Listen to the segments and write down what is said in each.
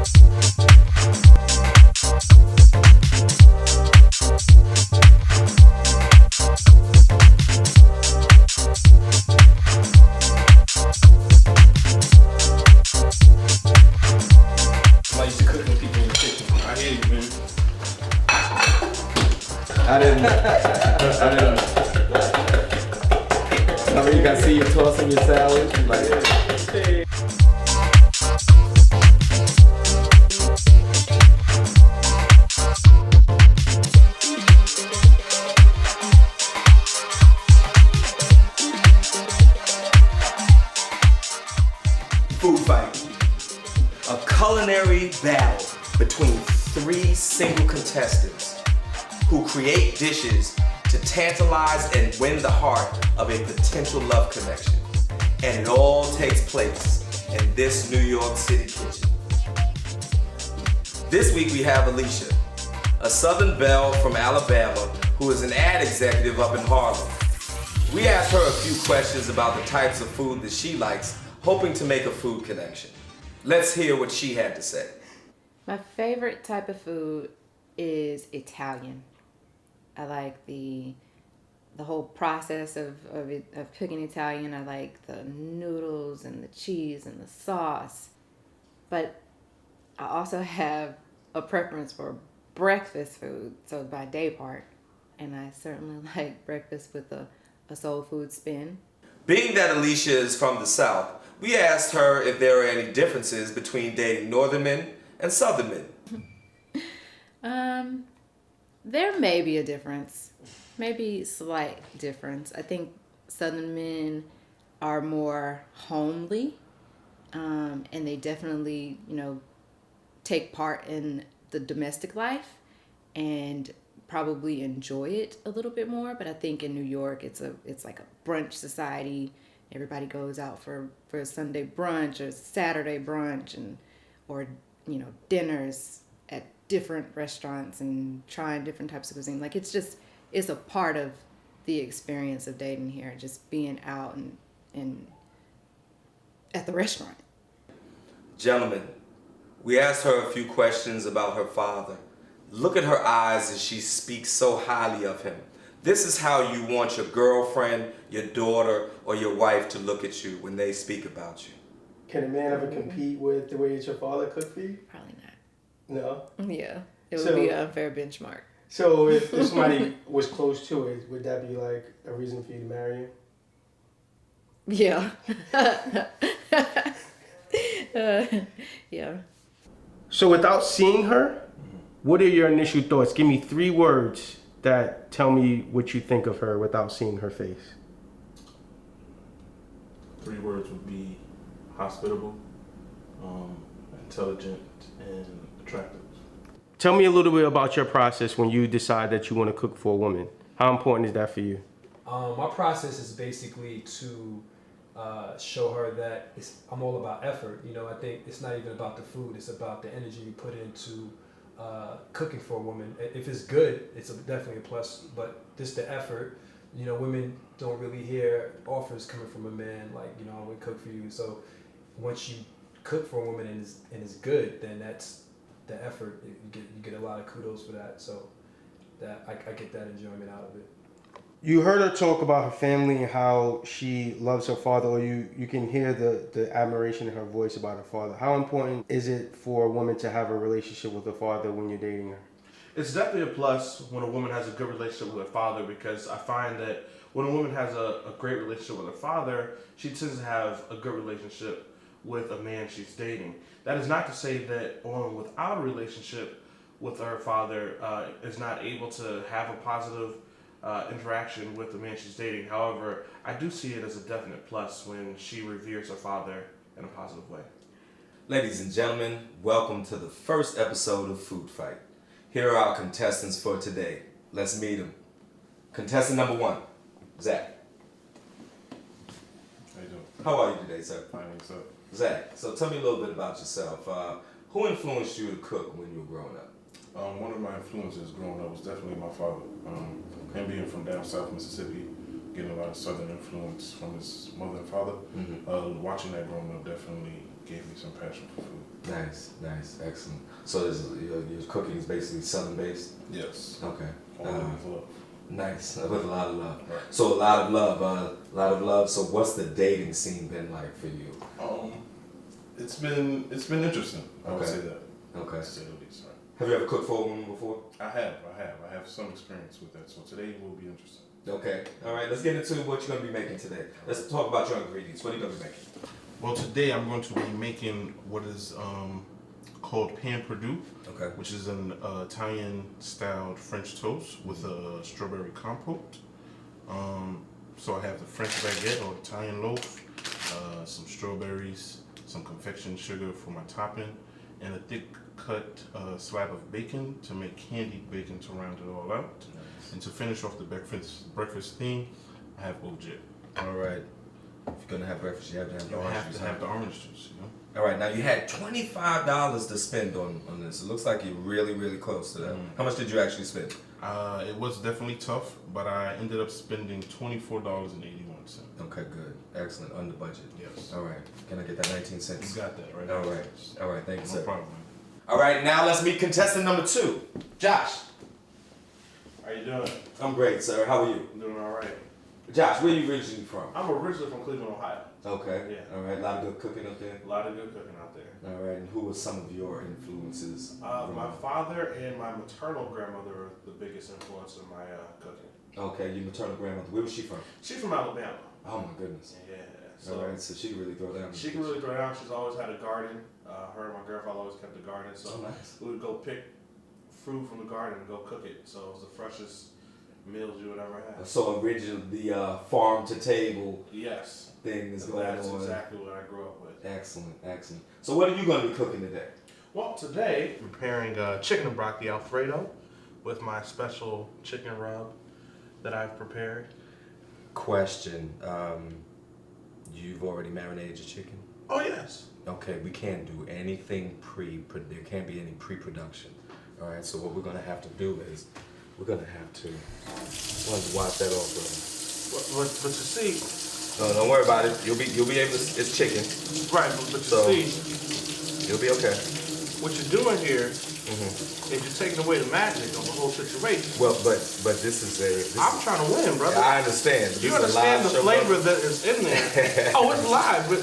I used to cook for people in the kitchen. I hear you, man. I didn't. I mean, you can see you tossing your salad. Like, Food fight. A culinary battle between three single contestants who create dishes to tantalize and win the heart of a potential love connection. And it all takes place in this New York City kitchen. This week we have Alicia, a Southern belle from Alabama who is an ad executive up in Harlem. We asked her a few questions about the types of food that she likes, hoping to make a food connection. Let's hear what she had to say. My favorite type of food is Italian. I like the whole process of cooking Italian. I like the noodles and the cheese and the sauce. But I also have a preference for breakfast food, so by day part. And I certainly like breakfast with a soul food spin. Being that Alicia is from the South, we asked her if there are any differences between dating Northern men and Southern men. There may be a difference, maybe slight difference. I think Southern men are more homely, and they definitely, take part in the domestic life and probably enjoy it a little bit more. But I think in New York, it's like a brunch society. Everybody goes out for a Sunday brunch or Saturday brunch or dinners at different restaurants and trying different types of cuisine. Like it's a part of the experience of dating here, just being out and at the restaurant. Gentlemen, we asked her a few questions about her father. Look at her eyes as she speaks so highly of him. This is how you want your girlfriend, your daughter, or your wife to look at you when they speak about you. Can a man ever compete with the way that your father cooked for you? Probably not. No? Yeah, it would be an unfair benchmark. So if somebody was close to it, would that be like a reason for you to marry him? Yeah. Yeah. So without seeing her, what are your initial thoughts? Give me 3 words that tell me what you think of her without seeing her face. 3 words would be hospitable, intelligent, and attractive. Tell me a little bit about your process when you decide that you want to cook for a woman. How important is that for you? My process is basically to show her that I'm all about effort. I think it's not even about the food, it's about the energy you put into cooking for a woman. If it's good, it's definitely a plus, but just the effort. Women don't really hear offers coming from a man like, I would cook for you. So once you cook for a woman and it's good, then that's the effort. You get a lot of kudos for that. So that I get that enjoyment out of it. You heard her talk about her family and how she loves her father, or you can hear the admiration in her voice about her father. How important is it for a woman to have a relationship with her father when you're dating her? It's definitely a plus when a woman has a good relationship with her father, because I find that when a woman has a great relationship with her father, she tends to have a good relationship with a man she's dating. That is not to say that a woman without a relationship with her father is not able to have a positive interaction with the man she's dating. However, I do see it as a definite plus when she reveres her father in a positive way. Ladies and gentlemen, welcome to the first episode of Food Fight. Here are our contestants for today. Let's meet them. Contestant number 1, Zach. How you doing? How are you today, sir? Fine, so. Zach, so tell me a little bit about yourself. Who influenced you to cook when you were growing up? One of my influences growing up was definitely my father. Him being from down south Mississippi, getting a lot of Southern influence from his mother and father. Watching that growing up definitely gave me some passion for food. Nice, excellent. So your cooking is basically Southern based? Yes. Okay. All with love. Nice, with a lot of love. Right. So a lot of love. So what's the dating scene been like for you? It's been interesting. I would Okay. say that. Okay. To say the least. Right. Have you ever cooked for a woman before? I have some experience with that. So today will be interesting. Okay. All right. Let's get into what you're gonna be making today. Let's talk about your ingredients. What are you gonna be making? Well, today I'm going to be making what is called pan Perdue, Okay. which is an Italian-styled French toast with a strawberry compote. So I have the French baguette or Italian loaf, some strawberries, some confection sugar for my topping, and a thick cut slab of bacon to make candied bacon to round it all out. Nice. And to finish off the breakfast theme, I have OJ. All right. If you're gonna have breakfast, you have to have the You orange have juice, to huh? have the orange juice, you know. All right. Now you had $25 to spend on this. It looks like you're really close to that. How much did you actually spend? It was definitely tough, but I ended up spending $24.81. Okay, good, excellent, under budget. Yes. All right. Can I get that 19 You cents? got that, right? All right. All right. Thank you, No sir. problem. All right. Now let's meet contestant number 2, Josh. How you doing? I'm great, sir. How are you? I'm doing all right. Josh, where are you originally from? I'm originally from Cleveland, Ohio. Okay. Yeah. All right. A lot of good cooking up there. A lot of good cooking out there. All right. And who were some of your influences? My father and my maternal grandmother are the biggest influence in my cooking. Okay. Your maternal grandmother. Where was she from? She's from Alabama. Oh my goodness. Yeah. So All right. So she can really throw down. she can really throw down. She's always had a garden. Her and my grandfather always kept a garden. So Oh, nice. we would go pick fruit from the garden and go cook it. So it was the freshest meals you would ever have. So originally the farm to table Yes. thing is going That's on. exactly what I grew up with. Excellent, excellent. So what are you going to be cooking today? Well, today I'm preparing chicken and broccoli Alfredo with my special chicken rub that I've prepared. Question. You've already marinated your chicken? Oh yes. Okay, we can't do anything there can't be any pre-production. All right, so what we're going to have to do is we're going to have to wash that off, brother. But you see, No, don't worry about it. You'll be able to, it's chicken. right? But you So- see, You'll be okay. what you're doing here is you're taking away the magic of the whole situation. Well, but this is I'm trying to win, brother. I understand. But You this is a live understand the show, flavor brother. that is in there. Oh, it's live, but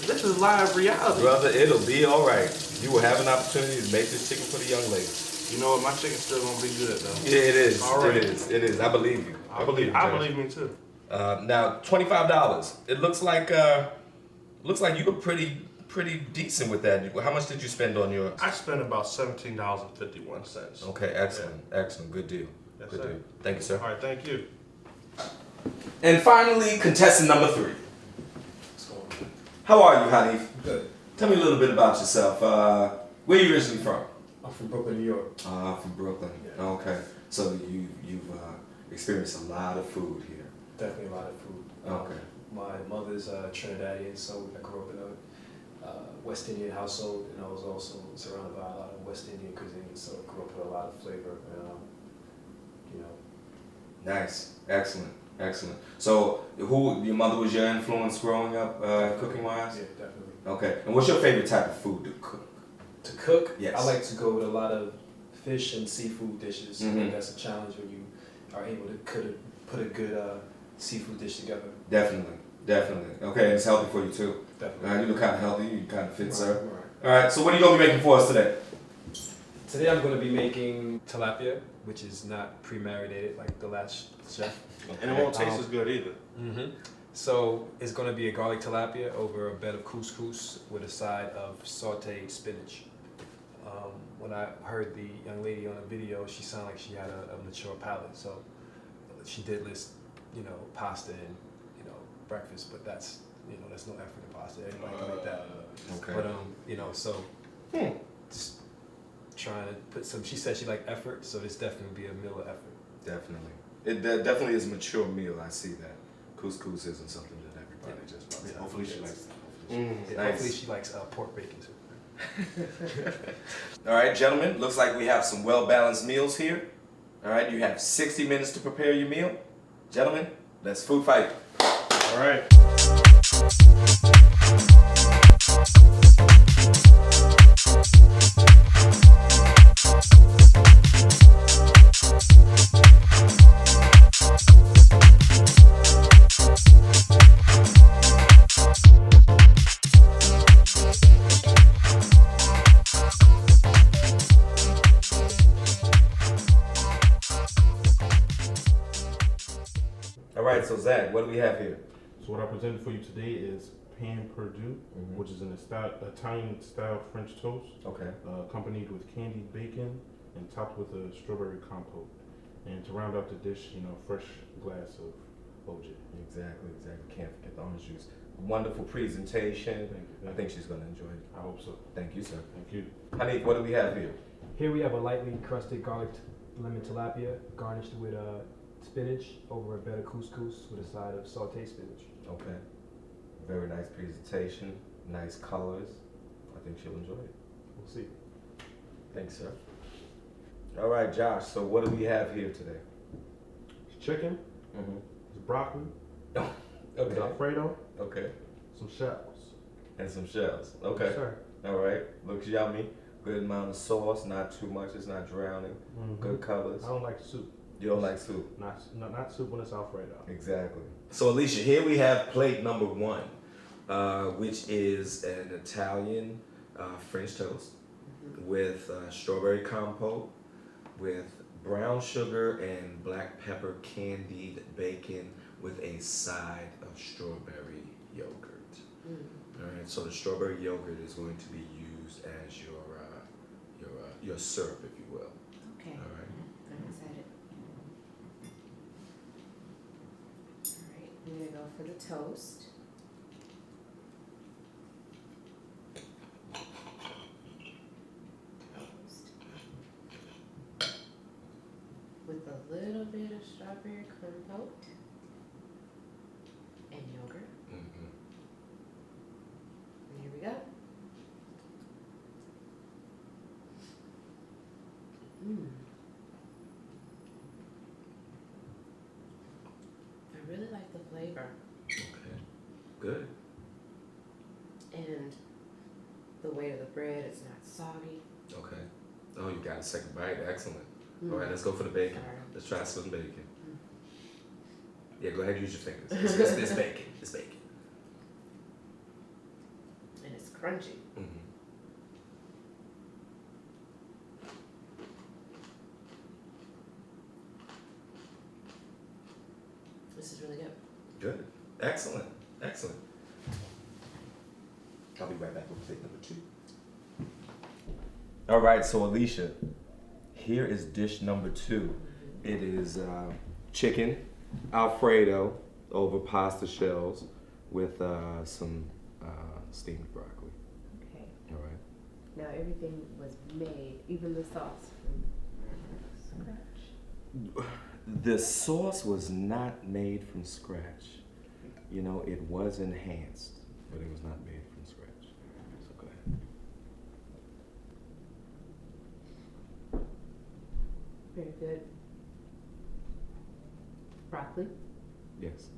this is live reality. Brother, it'll be all right. You will have an opportunity to make this chicken for the young lady. You know what? My chicken's still gonna be good though. Yeah, it is. All right. It is. I believe you. I believe you. I Josh. believe me too. Now, $25. It looks like you were pretty decent with that. How much did you spend on yours? I spent about $17.51. Okay, excellent. Good deal. Yes, Good sir. deal. Thank you, sir. All right, thank you. And finally, contestant number 3. How are you, Hanif? Good. Tell me a little bit about yourself. Where are you originally from? I'm from Brooklyn, New York. From Brooklyn. Yeah. Okay. So you've experienced a lot of food here. Definitely a lot of food. Okay. My mother's Trinidadian, so I grew up in a West Indian household, and I was also surrounded by a lot of West Indian cuisine, so I grew up with a lot of flavor. Nice. Excellent. So your mother was your influence growing up, cooking wise? Yeah, definitely. Okay. And what's your favorite type of food to cook? To cook, Yes. I like to go with a lot of fish and seafood dishes. I Mhm. think that's a challenge when you are able to put a good seafood dish together. Definitely. Okay, and it's healthy for you too. Definitely. You look kind of healthy. You kind of fit, sir. Right. All right. So what are you gonna be making for us today? Today I'm going to be making tilapia, which is not pre-marinated like the last chef. And it won't taste as good either. Mm-hmm. So it's going to be a garlic tilapia over a bed of couscous with a side of sautéed spinach. When I heard the young lady on the video, she sounded like she had a mature palate. So she did list, pasta and breakfast, but that's no effort in pasta. Anybody can make that. Okay. But just trying to put some. She said she liked effort, so this definitely be a meal of effort. Definitely. It definitely is a mature meal. I see that. Couscous isn't something that everybody just wants. Yeah, hopefully she likes that. And Nice. hopefully she likes pork bacon too. All right, gentlemen. Looks like we have some well-balanced meals here. All right, you have 60 minutes to prepare your meal. Gentlemen, Let's food fight. All right. All right, so Zach, what do we have here? So what I presented for you today is pan Perdue, which is an Italian style French toast, Okay. accompanied with candied bacon and topped with a strawberry compote. And to round out the dish, fresh glass of OJ. Exactly. Can't forget the orange juice. Wonderful presentation. Thank you. I think she's gonna enjoy it. I hope so. Thank you, sir. Thank you. Hanif, what do we have here? Here we have a lightly crusted garlic lemon tilapia garnished with spinach over a bed of couscous with a side of sauteed spinach. Okay. Very nice presentation. Nice colors. I think she'll enjoy it. We'll see. Thanks, sir. All right, Josh. So what do we have here today? It's chicken, Mm-hmm. it's broccoli, it's Okay. Alfredo, Okay. some shells. And some shells. Okay. Yes, sir. All right. Looks yummy. Good amount of sauce. Not too much. It's not drowning. Mhm. Good colors. I don't like soup. You don't like soup. Not soup when it's Alfredo. Exactly. So Alicia, here we have plate number 1, which is an Italian French toast with strawberry compote, with brown sugar and black pepper candied bacon with a side of strawberry yogurt. All right. So the strawberry yogurt is going to be used as your syrup, if you will. Okay. All right. I'm excited. All right, I'm gonna go for the toast. Toast. With a little bit of strawberry compote and yogurt. Mm-hmm. And here we go. I really like the flavor Okay. Good. and the weight of the bread. It's not soggy. Okay. Oh, you got a second bite. Excellent. All right, let's go for the bacon. Sorry. Let's try some bacon. Yeah, go ahead. Use your fingers. It's bacon. It's bacon. And it's crunchy. Mm-hmm. This is really good. Good. Excellent. Excellent. I'll be right back with plate number 2. All right, so Alicia, here is dish number 2. It is chicken Alfredo over pasta shells with some steamed broccoli. Okay. All right. Now everything was made, even the sauce, from scratch. The sauce was not made from scratch. It was enhanced, but it was not made from scratch. So go ahead. Very good. Broccoli. Yes.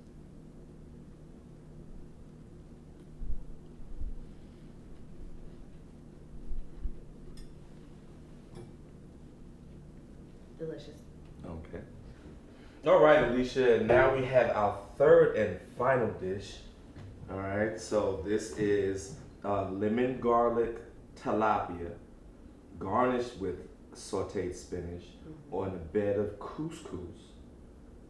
Delicious. Okay. All right, Alicia. Now we have our third and final dish. All right. So this is lemon garlic tilapia, garnished with sautéed spinach on a bed of couscous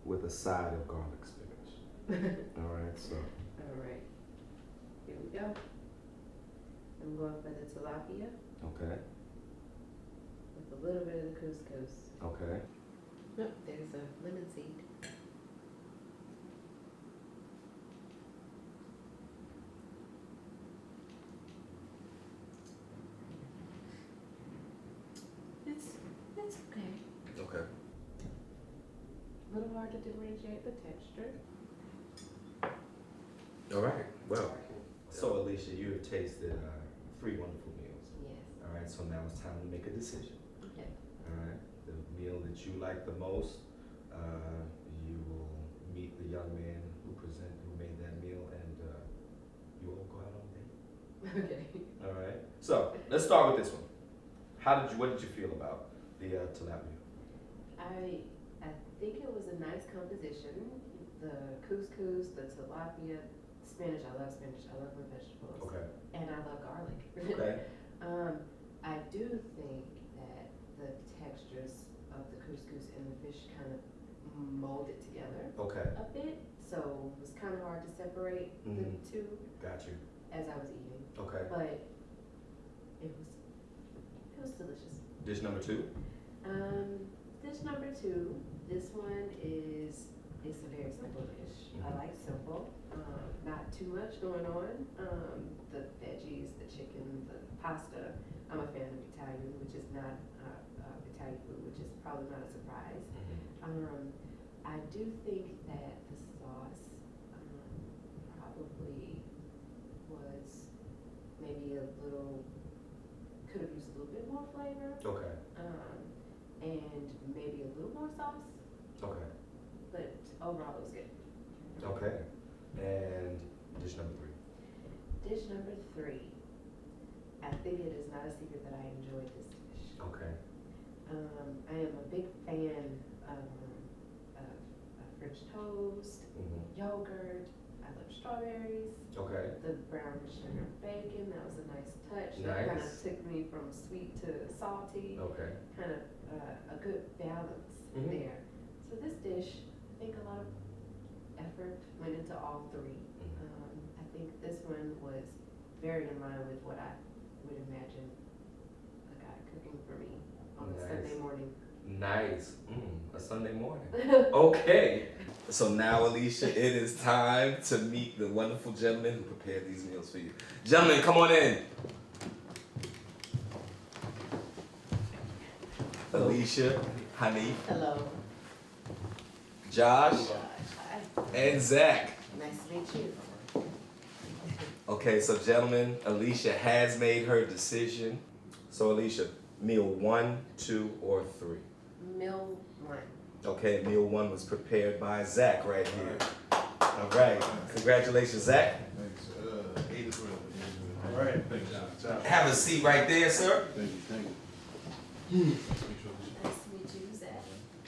with a side of garlic spinach. All right. So. All right. Here we go. I'm going for the tilapia Okay. with a little bit of the couscous. Okay. Oh, there's a lemon seed. It's okay. Okay. A little hard to differentiate the texture. All right. Well. So Alicia, you have tasted 3 wonderful meals. Yes. All right. So now it's time to make a decision. Okay. All right. The meal that you like the most, you will meet the young man who made that meal, and you all go out on a date. Okay. All right. So let's start with this one. What did you feel about the tilapia? I think it was a nice composition. The couscous, the tilapia, spinach. I love spinach. I love my vegetables. Okay. And I love garlic. Okay. I do think that the textures of the couscous and the fish kind of molded together Okay. a bit, so it was kind of hard to separate the two Got you. as I was eating. Okay. But it was delicious. Dish number 2. Dish number 2. This one it's a very simple dish. I like simple. Not too much going on. The veggies, the chicken, the pasta. I'm a fan of Italian, which is not Italian food, which is probably not a surprise. I do think that the sauce probably was maybe could have used a little bit more flavor. Okay. And maybe a little more sauce. Okay. But overall, it was good. Okay. And dish number 3. Dish number 3. I think it is not a secret that I enjoyed this dish. Okay. I am a big fan of French toast, yogurt. I love strawberries. Okay. The brown sugar bacon, that was a nice touch. Nice. That kind of took me from sweet to salty. Okay. Kind of a good balance there. So this dish, I think a lot of effort went into all 3. I think this one was very in line with what I would imagine a guy cooking for me on a Sunday morning. Nice. A Sunday morning. Okay. So now, Alicia, it is time to meet the wonderful gentleman who prepared these meals for you. Gentlemen, come on in. Alicia, Hanif, Hello. Josh, Hi. and Zach. Nice to meet you. Okay, so gentlemen, Alicia has made her decision. So Alicia, meal 1, 2, or 3? Meal 1. Okay, meal 1 was prepared by Zach right here. All right, congratulations, Zach. Thanks. 8 as well. All right. Thanks. Have a seat right there, sir. Thank you. Nice to meet you, Zach.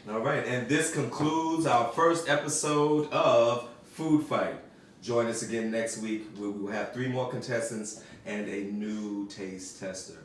All right, and this concludes our first episode of Food Fight. Join us again next week where we will have 3 more contestants and a new taste tester.